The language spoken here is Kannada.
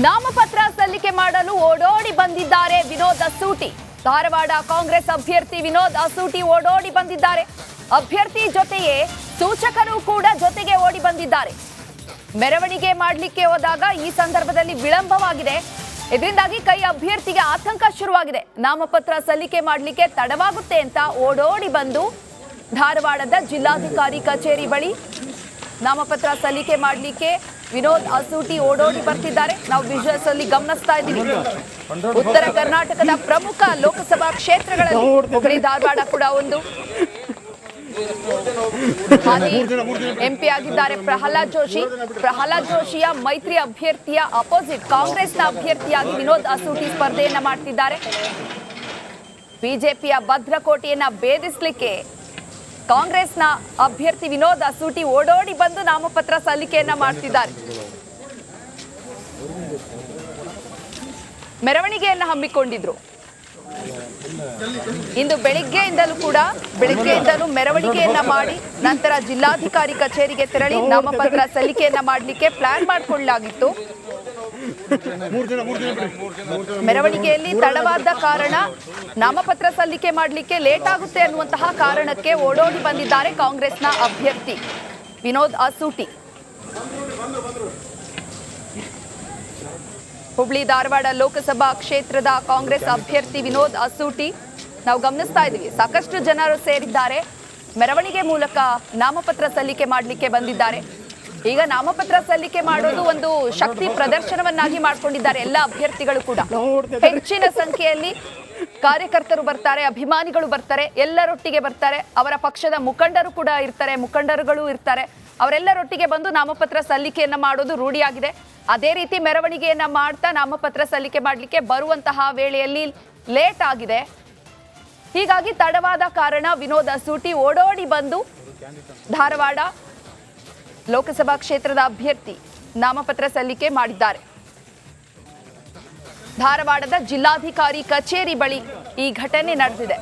ನಾಮಪತ್ರ ಸಲ್ಲಿಕೆ ಮಾಡಲು ಓಡೋಡಿ ಬಂದಿದ್ದಾರೆ ವಿನೋದ್ ಅಸೂಟಿ. ಧಾರವಾಡ ಕಾಂಗ್ರೆಸ್ ಅಭ್ಯರ್ಥಿ ವಿನೋದ್ ಅಸೂಟಿ ಓಡೋಡಿ ಬಂದಿದ್ದಾರೆ. ಅಭ್ಯರ್ಥಿ ಜೊತೆಯೇ ಸೂಚಕರು ಕೂಡ ಜೊತೆಗೆ ಓಡಿ ಬಂದಿದ್ದಾರೆ. ಮೆರವಣಿಗೆ ಮಾಡಲಿಕ್ಕೆ ಹೋದಾಗ ಈ ಸಂದರ್ಭದಲ್ಲಿ ವಿಳಂಬವಾಗಿದೆ. ಇದರಿಂದಾಗಿ ಕೈ ಅಭ್ಯರ್ಥಿಗೆ ಆತಂಕ ಶುರುವಾಗಿದೆ. ನಾಮಪತ್ರ ಸಲ್ಲಿಕೆ ಮಾಡಲಿಕ್ಕೆ ತಡವಾಗುತ್ತೆ ಅಂತ ಓಡೋಡಿ ಬಂದು ಧಾರವಾಡದ ಜಿಲ್ಲಾಧಿಕಾರಿ ಕಚೇರಿ ಬಳಿ ನಾಮಪತ್ರ ಸಲ್ಲಿಕೆ ಮಾಡಲಿಕ್ಕೆ ವಿನೋದ್ ಅಸೂಟಿ ಓಡೋಡಿ ಬರ್ತಿದ್ದಾರೆ. ನಾವು ವಿಜುವಲ್ಸ್ ಅಲ್ಲಿ ಗಮನಿಸ್ತಾ ಇದ್ದೀವಿ. ಉತ್ತರ ಕರ್ನಾಟಕದ ಪ್ರಮುಖ ಲೋಕಸಭಾ ಕ್ಷೇತ್ರಗಳಲ್ಲಿ ಹುಬ್ಬಳ್ಳಿ ಧಾರವಾಡ ಕೂಡ ಒಂದು. ಎಂಪಿ ಆಗಿದ್ದಾರೆ ಪ್ರಹ್ಲಾದ್ ಜೋಶಿಯ ಮೈತ್ರಿ ಅಭ್ಯರ್ಥಿಯ ಅಪೋಸಿಟ್ ಕಾಂಗ್ರೆಸ್ನ ಅಭ್ಯರ್ಥಿಯಾಗಿ ವಿನೋದ್ ಅಸೂಟಿ ಸ್ಪರ್ಧೆಯನ್ನ ಮಾಡ್ತಿದ್ದಾರೆ. ಬಿಜೆಪಿಯ ಭದ್ರಕೋಟೆಯನ್ನ ಭೇದಿಸಲಿಕ್ಕೆ ಕಾಂಗ್ರೆಸ್ನ ಅಭ್ಯರ್ಥಿ ವಿನೋದ್ ಅಸೂಟಿ ಓಡೋಡಿ ಬಂದು ನಾಮಪತ್ರ ಸಲ್ಲಿಕೆಯನ್ನ ಮಾಡ್ತಿದ್ದಾರೆ. ಮೆರವಣಿಗೆಯನ್ನ ಹಮ್ಮಿಕೊಂಡಿದ್ರು. ಇಂದು ಬೆಳಿಗ್ಗೆಯಿಂದಲೂ ಮೆರವಣಿಗೆಯನ್ನ ಮಾಡಿ ನಂತರ ಜಿಲ್ಲಾಧಿಕಾರಿ ಕಚೇರಿಗೆ ತೆರಳಿ ನಾಮಪತ್ರ ಸಲ್ಲಿಕೆಯನ್ನ ಮಾಡಲಿಕ್ಕೆ ಪ್ಲಾನ್ ಮಾಡಿಕೊಳ್ಳಲಾಗಿತ್ತು. ಮೆರವಣಿಗೆಯಲ್ಲಿ ತಡವಾದ ಕಾರಣ ನಾಮಪತ್ರ ಸಲ್ಲಿಕೆ ಮಾಡಲಿಕ್ಕೆ ಲೇಟ್ ಆಗುತ್ತೆ ಅನ್ನುವಂತಹ ಕಾರಣಕ್ಕೆ ಓಡೋಡಿ ಬಂದಿದ್ದಾರೆ ಕಾಂಗ್ರೆಸ್ನ ಅಭ್ಯರ್ಥಿ ವಿನೋದ್ ಅಸೂಟಿ. ಹುಬ್ಬಳ್ಳಿ ಧಾರವಾಡ ಲೋಕಸಭಾ ಕ್ಷೇತ್ರದ ಕಾಂಗ್ರೆಸ್ ಅಭ್ಯರ್ಥಿ ವಿನೋದ್ ಅಸೂಟಿ ನಾವು ಗಮನಿಸ್ತಾ ಇದ್ದೀವಿ. ಸಾಕಷ್ಟು ಜನರು ಸೇರಿದ್ದಾರೆ. ಮೆರವಣಿಗೆ ಮೂಲಕ ನಾಮಪತ್ರ ಸಲ್ಲಿಕೆ ಮಾಡಲಿಕ್ಕೆ ಬಂದಿದ್ದಾರೆ. ಈಗ ನಾಮಪತ್ರ ಸಲ್ಲಿಕೆ ಮಾಡೋದು ಒಂದು ಶಕ್ತಿ ಪ್ರದರ್ಶನವನ್ನಾಗಿ ಮಾಡ್ಕೊಂಡಿದ್ದಾರೆ ಎಲ್ಲ ಅಭ್ಯರ್ಥಿಗಳು ಕೂಡ. ಹೆಚ್ಚಿನ ಸಂಖ್ಯೆಯಲ್ಲಿ ಕಾರ್ಯಕರ್ತರು ಬರ್ತಾರೆ, ಅಭಿಮಾನಿಗಳು ಬರ್ತಾರೆ, ಎಲ್ಲರೊಟ್ಟಿಗೆ ಬರ್ತಾರೆ. ಅವರ ಪಕ್ಷದ ಮುಖಂಡರುಗಳು ಇರ್ತಾರೆ. ಅವರೆಲ್ಲರೊಟ್ಟಿಗೆ ಬಂದು ನಾಮಪತ್ರ ಸಲ್ಲಿಕೆಯನ್ನ ಮಾಡೋದು ರೂಢಿಯಾಗಿದೆ. ಅದೇ ರೀತಿ ಮೆರವಣಿಗೆಯನ್ನ ಮಾಡ್ತಾ ನಾಮಪತ್ರ ಸಲ್ಲಿಕೆ ಮಾಡಲಿಕ್ಕೆ ಬರುವಂತಹ ವೇಳೆಯಲ್ಲಿ ಲೇಟ್ ಆಗಿದೆ. ಹೀಗಾಗಿ ತಡವಾದ ಕಾರಣ ವಿನೋದ್ ಅಸೂಟಿ ಓಡೋಡಿ ಬಂದು ಧಾರವಾಡ ಲೋಕಸಭಾ ಕ್ಷೇತ್ರದ ಅಭ್ಯರ್ಥಿ ನಾಮಪತ್ರ ಸಲ್ಲಿಕೆ ಮಾಡಿದ್ದಾರೆ. ಧಾರವಾಡದ ಜಿಲ್ಲಾಧಿಕಾರಿ ಕಚೇರಿ ಬಳಿ ಈ ಘಟನೆ ನಡೆದಿದೆ.